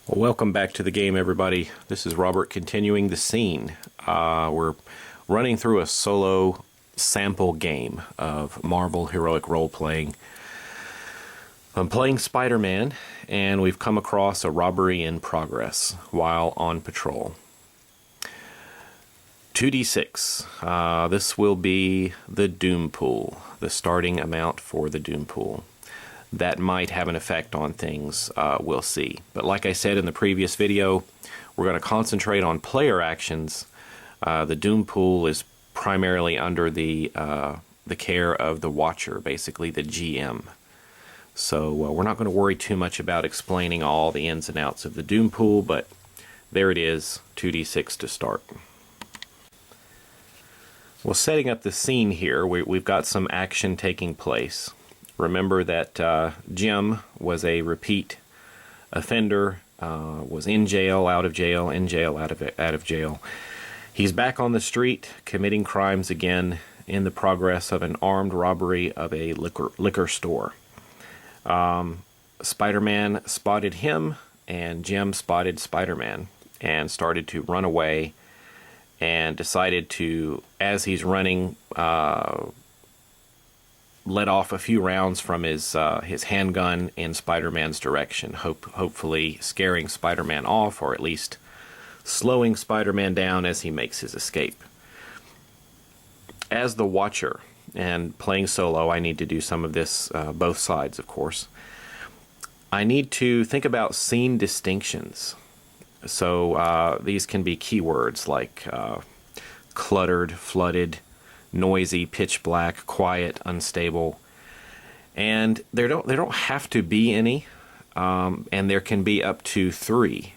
Well, welcome back to the game, everybody. This is Robert continuing the scene. We're running through a solo sample game of Marvel Heroic Roleplaying. I'm playing Spider-Man, and we've come across a robbery in progress while on patrol. 2d6. This will be the Doom Pool, the starting amount for the Doom Pool. That might have an effect on things, we'll see. But like I said in the previous video, we're going to concentrate on player actions. The Doom Pool is primarily under the care of the Watcher, basically the GM. So we're not going to worry too much about explaining all the ins and outs of the Doom Pool, but there it is, 2d6 to start. Well, setting up the scene here, we've got some action taking place. Remember that Jim was a repeat offender, was in jail, out of jail, in jail, out of jail. He's back on the street committing crimes again in the progress of an armed robbery of a liquor store. Spider-Man spotted him, and Jim spotted Spider-Man and started to run away and decided to, as he's running, let off a few rounds from his handgun in Spider-Man's direction, hopefully scaring Spider-Man off, or at least slowing Spider-Man down as he makes his escape. As the Watcher, and playing solo, I need to do some of this, both sides, of course. I need to think about scene distinctions. So these can be keywords like cluttered, flooded, noisy, pitch black, quiet, unstable, and there don't have to be any, and there can be up to 3.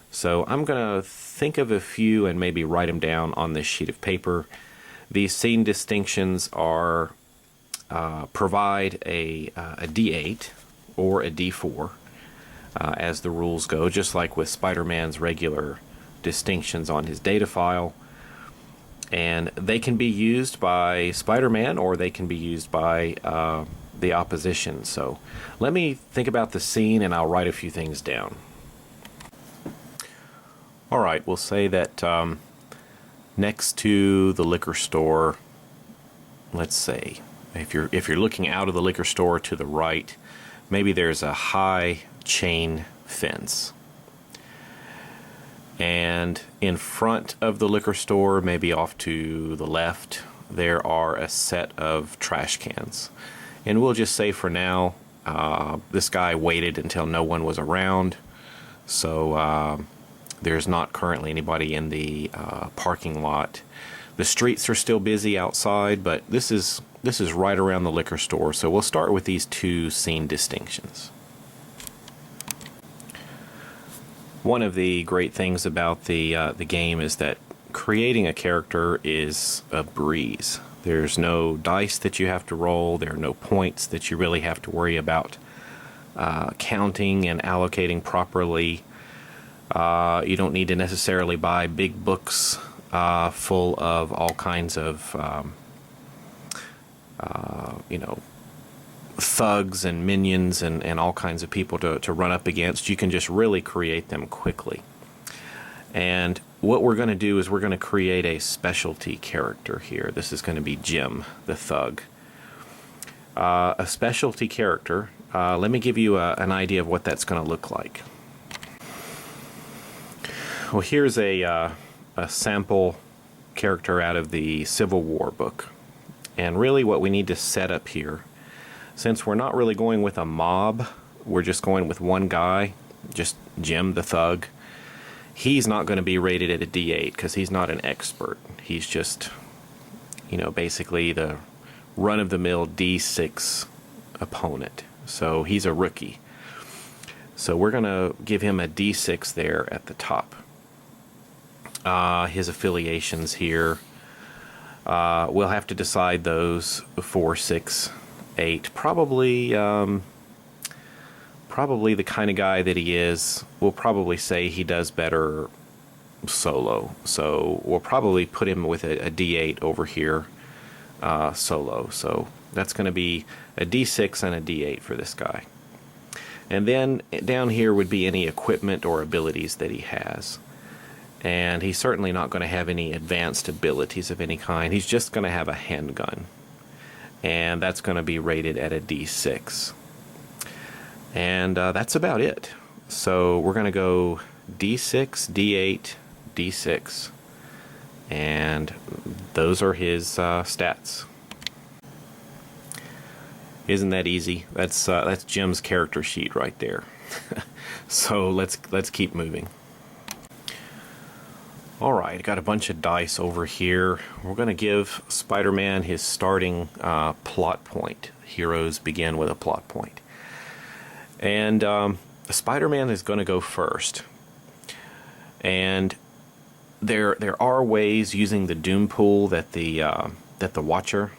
So I'm gonna think of a few and maybe write them down on this sheet of paper. These scene distinctions are provide a D8 or a D4 as the rules go, just like with Spider-Man's regular distinctions on his data file. And they can be used by Spider-Man, or they can be used by the opposition. So let me think about the scene, and I'll write a few things down. All right, we'll say that next to the liquor store, let's say, if you're looking out of the liquor store to the right, maybe there's a high chain fence. And in front of the liquor store, maybe off to the left, there are a set of trash cans. And we'll just say for now, this guy waited until no one was around. So there's not currently anybody in the parking lot. The streets are still busy outside, but this is right around the liquor store. So we'll start with these 2 scene distinctions. One of the great things about the game is that creating a character is a breeze. There's no dice that you have to roll. There are no points that you really have to worry about counting and allocating properly. You don't need to necessarily buy big books full of all kinds of thugs and minions and all kinds of people to run up against. You can just really create them quickly. And what we're going to do is we're going to create a specialty character here. This is going to be Jim, the thug. A specialty character, let me give you an idea of what that's going to look like. Well, here's a sample character out of the Civil War book. And really what we need to set up here, since we're not really going with a mob, we're just going with one guy, just Jim the thug. He's not going to be rated at a D8 because he's not an expert. He's just, basically the run-of-the-mill D6 opponent. So he's a rookie. So we're going to give him a D6 there at the top. His affiliations here, we'll have to decide those 4, 6, 8. Probably the kind of guy that he is, we'll probably say he does better solo. So we'll probably put him with a D8 over here solo. So that's going to be a D6 and a D8 for this guy. And then down here would be any equipment or abilities that he has. And he's certainly not going to have any advanced abilities of any kind. He's just going to have a handgun. And that's going to be rated at a D6. And that's about it. So we're going to go D6, D8, D6. And those are his stats. Isn't that easy? That's Jim's character sheet right there. So let's keep moving. All right, got a bunch of dice over here. We're going to give Spider-Man his starting plot point. Heroes begin with a plot point. And Spider-Man is going to go first. And there are ways using the Doom pool that the Watcher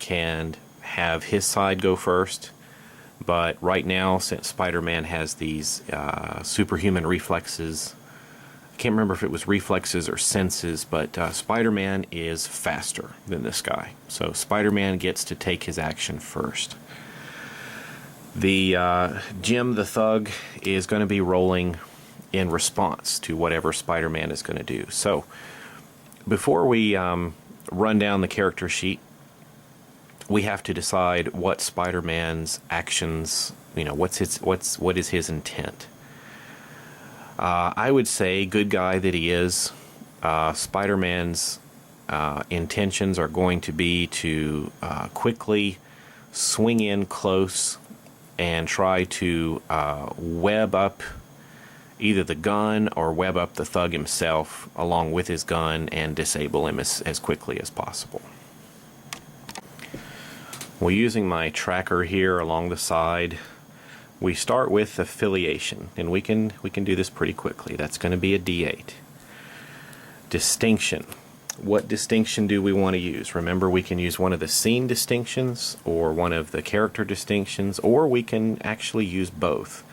can have his side go first. But right now, since Spider-Man has these superhuman reflexes, I can't remember if it was reflexes or senses, but Spider-Man is faster than this guy. So Spider-Man gets to take his action first. The Jim the Thug is going to be rolling in response to whatever Spider-Man is going to do. So before we run down the character sheet, we have to decide what Spider-Man's actions, what is his intent. I would say, good guy that he is, Spider-Man's intentions are going to be to quickly swing in close and try to web up either the gun or web up the thug himself along with his gun and disable him as quickly as possible. Well, using my tracker here along the side, we start with affiliation, and we can do this pretty quickly. That's going to be a D8. Distinction. What distinction do we want to use? Remember, we can use one of the scene distinctions or one of the character distinctions, or we can actually use both.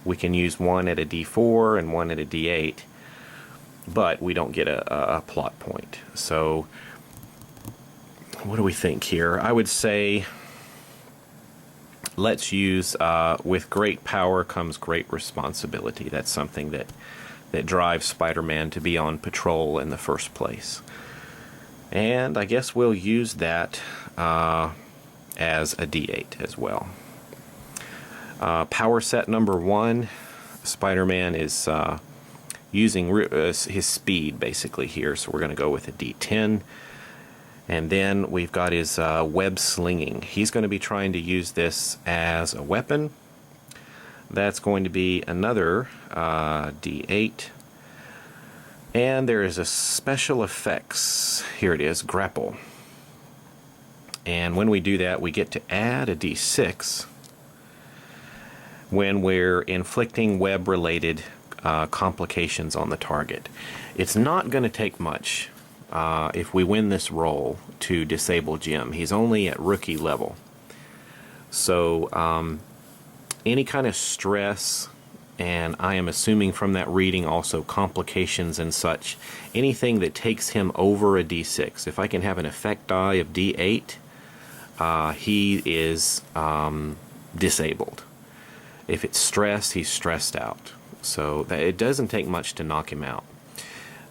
We can use one at a D4 and one at a D8, but we don't get a plot point. So what do we think here? I would say let's use with great power comes great responsibility. That's something that drives Spider-Man to be on patrol in the first place. And I guess we'll use that as a D8 as well. Power set number 1, Spider-Man is using his speed basically here, so we're going to go with a D10. And then we've got his web slinging. He's going to be trying to use this as a weapon. That's going to be another D8. And there is a special effects. Here it is, grapple. And when we do that, we get to add a D6 when we're inflicting web-related complications on the target. It's not going to take much if we win this roll to disable Jim. He's only at rookie level. So any kind of stress, and I am assuming from that reading also complications and such, anything that takes him over a D6. If I can have an effect die of D8, he is disabled. If it's stress, he's stressed out. So it doesn't take much to knock him out.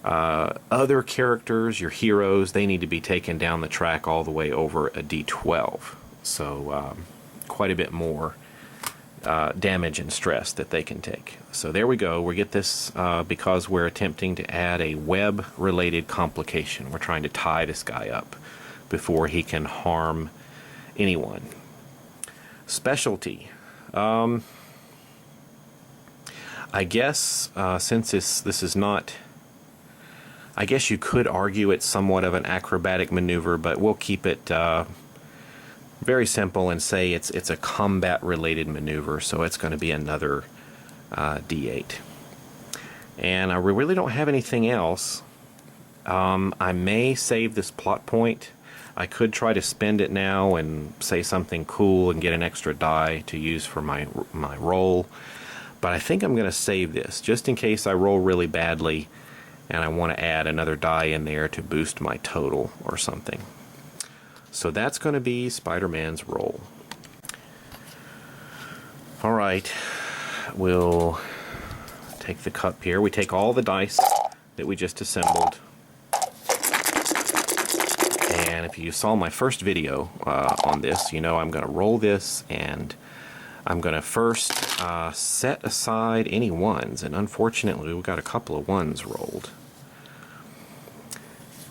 Other characters, your heroes, they need to be taken down the track all the way over a D12. So quite a bit more damage and stress that they can take. So there we go. We get this because we're attempting to add a web-related complication. We're trying to tie this guy up before he can harm anyone. Specialty. I guess since this is not... I guess you could argue it's somewhat of an acrobatic maneuver, but we'll keep it very simple and say it's a combat-related maneuver, so it's going to be another D8. And I really don't have anything else. I may save this plot point. I could try to spend it now and say something cool and get an extra die to use for my roll. But I think I'm going to save this, just in case I roll really badly and I want to add another die in there to boost my total or something. So that's going to be Spider-Man's roll. Alright, we'll take the cup here. We take all the dice that we just assembled. And if you saw my first video on this, you know I'm going to roll this, and I'm going to first set aside any ones. And unfortunately, we've got a couple of ones rolled.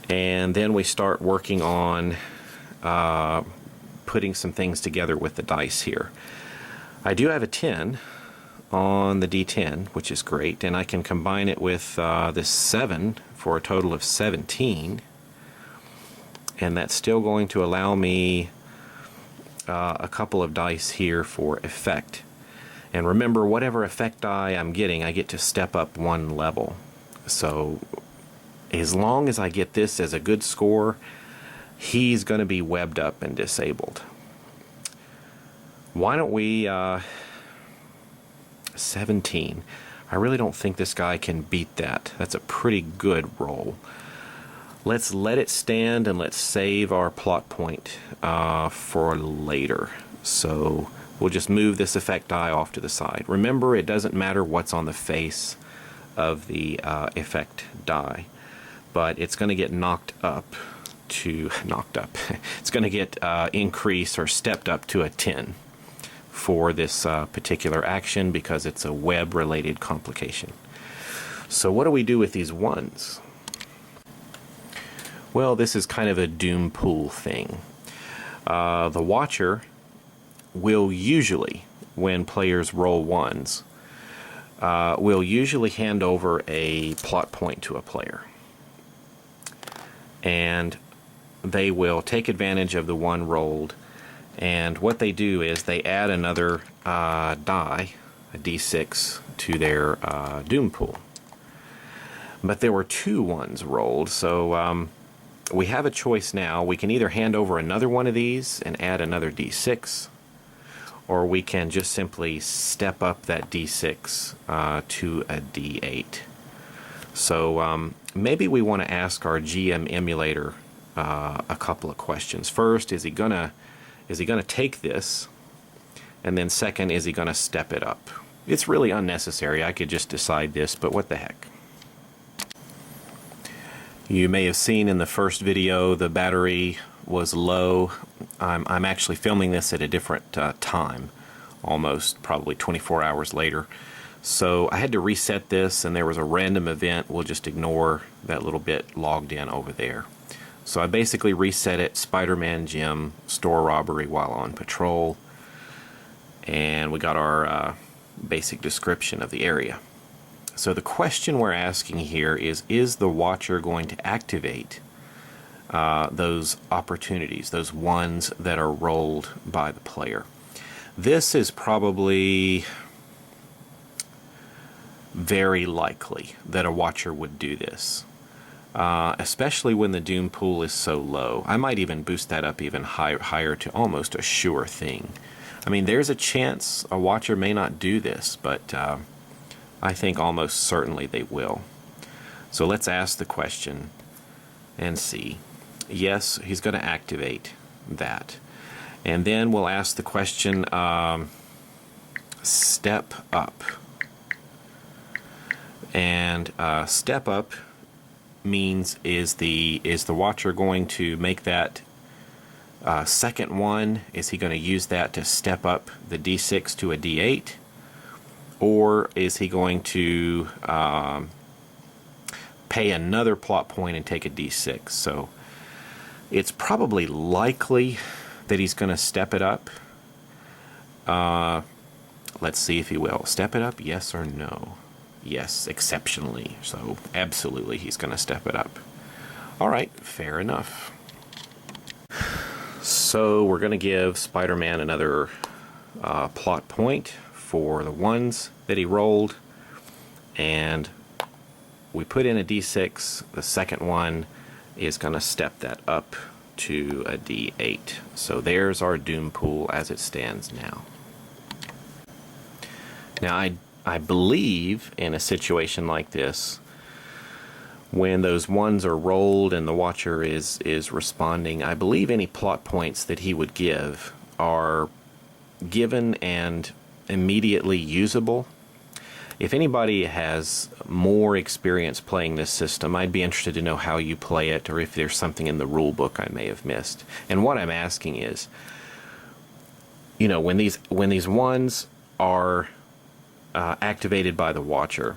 And then we start working on putting some things together with the dice here. I do have a 10 on the D10, which is great, and I can combine it with this 7 for a total of 17, and that's still going to allow me a couple of dice here for effect. And remember, whatever effect die I'm getting, I get to step up one level. So as long as I get this as a good score, he's going to be webbed up and disabled. Why don't we 17. I really don't think this guy can beat that. That's a pretty good roll. Let's let it stand, and let's save our plot point for later. So we'll just move this effect die off to the side. Remember, it doesn't matter what's on the face of the effect die, but it's going to get it's going to get increased or stepped up to a 10 for this particular action, because it's a web related complication. So what do we do with these ones? Well, this is kind of a doom pool thing. The watcher will usually, when players roll ones, will usually hand over a plot point to a player, and they will take advantage of the one rolled, and what they do is they add another die, a d6, to their doom pool. But there were 2 ones rolled, so we have a choice now. We can either hand over another one of these and add another d6, or we can just simply step up that d6 to a d8. So maybe we want to ask our GM emulator a couple of questions. First, is he gonna take this? And then second, is he gonna step it up? It's really unnecessary. I could just decide this, but what the heck. You may have seen in the first video the battery was low. I'm actually filming this at a different time, almost probably 24 hours later. So I had to reset this, and there was a random event. We'll just ignore that little bit logged in over there. So I basically reset it, Spider-Man Jim, store robbery while on patrol, and we got our basic description of the area. So the question we're asking here is the watcher going to activate those opportunities, those ones that are rolled by the player? This is probably very likely that a watcher would do this. Especially when the doom pool is so low. I might even boost that up even higher to almost a sure thing. I mean, there's a chance a watcher may not do this, but I think almost certainly they will. So let's ask the question and see. Yes, he's going to activate that. And then we'll ask the question, step up. And step up means is the watcher going to make that second one? Is he going to use that to step up the d6 to a d8, or is he going to pay another plot point and take a d6? So it's probably likely that he's going to step it up. Let's see if he will step it up. Yes or no? Yes, exceptionally. So absolutely he's going to step it up. All right, fair enough. So we're going to give Spider-Man another plot point for the ones that he rolled, and we put in a d6. The second one is going to step that up to a d8. So there's our doom pool as it stands now. Now I believe in a situation like this, when those ones are rolled and the watcher is responding, I believe any plot points that he would give are given and immediately usable. If anybody has more experience playing this system, I'd be interested to know how you play it, or if there's something in the rule book I may have missed. And what I'm asking is, you know, when these ones are activated by the watcher,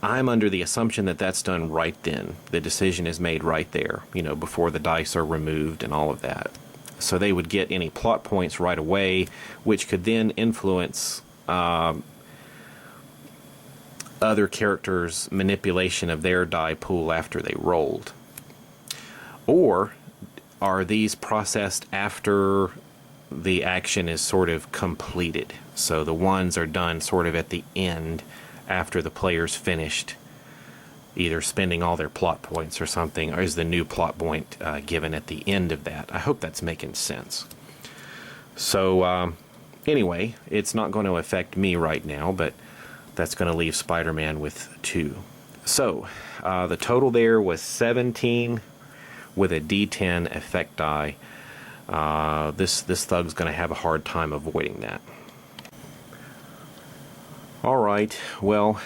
I'm under the assumption that that's done right then. The decision is made right there, you know, before the dice are removed and all of that. So they would get any plot points right away, which could then influence other characters' manipulation of their die pool after they rolled. Or are these processed after the action is sort of completed? So the ones are done sort of at the end, after the player's finished either spending all their plot points or something, or is the new plot point given at the end of that? I hope that's making sense. So anyway, it's not going to affect me right now, but that's going to leave Spider-Man with 2. So the total there was 17 with a D10 effect die. This thug's going to have a hard time avoiding that. Alright, well,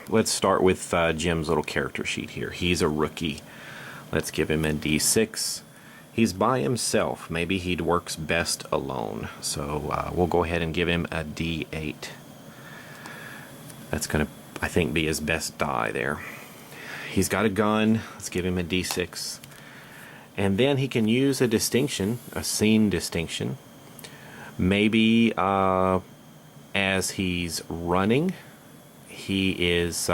let's start with Jim's little character sheet here. He's a rookie. Let's give him a D6. He's by himself. Maybe he works best alone. So we'll go ahead and give him a D8. That's going to, I think, be his best die there. He's got a gun. Let's give him a D6. And then he can use a distinction, a scene distinction. Maybe as he's running, he is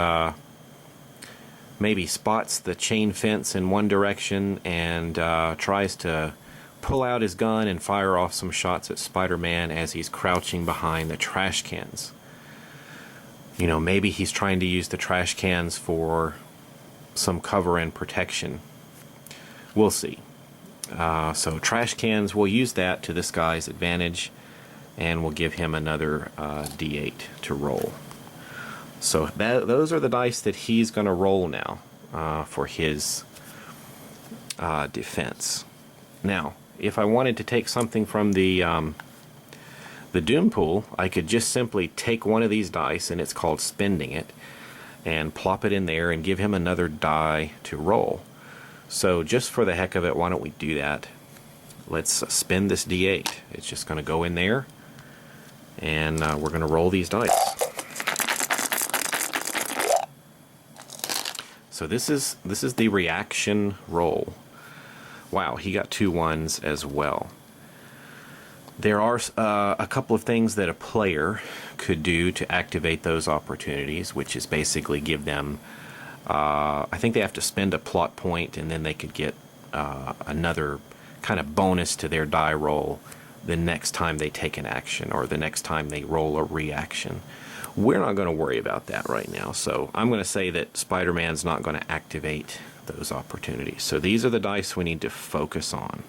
maybe spots the chain fence in one direction and tries to pull out his gun and fire off some shots at Spider-Man as he's crouching behind the trash cans. You know, maybe he's trying to use the trash cans for some cover and protection. We'll see. So trash cans, we'll use that to this guy's advantage, and we'll give him another D8 to roll. So those are the dice that he's going to roll now for his defense. Now, if I wanted to take something from the Doom pool, I could just simply take one of these dice, and it's called spending it, and plop it in there and give him another die to roll. So just for the heck of it, why don't we do that? Let's spend this D8. It's just going to go in there, and we're going to roll these dice. So this is the reaction roll. Wow, he got 2 ones as well. There are a couple of things that a player could do to activate those opportunities, which is basically give them, I think they have to spend a plot point, and then they could get another kind of bonus to their die roll the next time they take an action, or the next time they roll a reaction. We're not going to worry about that right now, so I'm going to say that Spider-Man's not going to activate those opportunities. So these are the dice we need to focus on.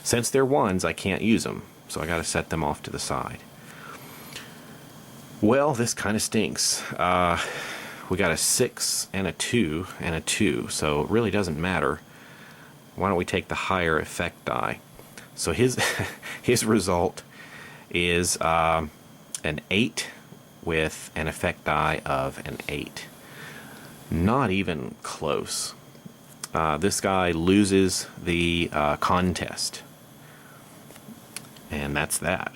Since they're ones, I can't use them, so I got to set them off to the side. Well, this kind of stinks. We got a 6 and a 2 and a 2, so it really doesn't matter. Why don't we take the higher effect die? So his his result is an 8 with an effect die of an 8. Not even close. This guy loses the contest. And that's that.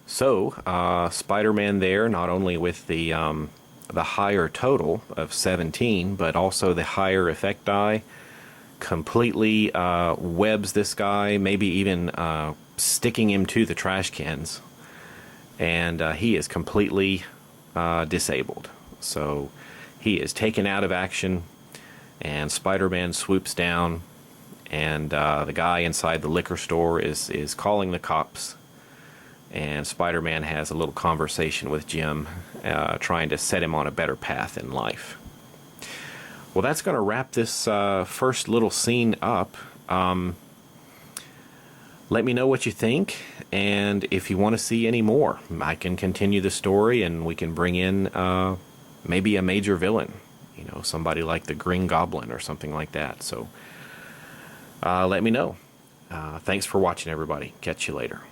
So, Spider-Man there, not only with the higher total of 17, but also the higher effect die, completely webs this guy, maybe even sticking him to the trash cans. And he is completely disabled. So he is taken out of action, and Spider-Man swoops down, and the guy inside the liquor store is calling the cops, and Spider-Man has a little conversation with Jim, trying to set him on a better path in life. Well, that's going to wrap this first little scene up. Let me know what you think, and if you want to see any more, I can continue the story, and we can bring in maybe a major villain, you know, somebody like the Green Goblin or something like that. So let me know. Thanks for watching, everybody. Catch you later.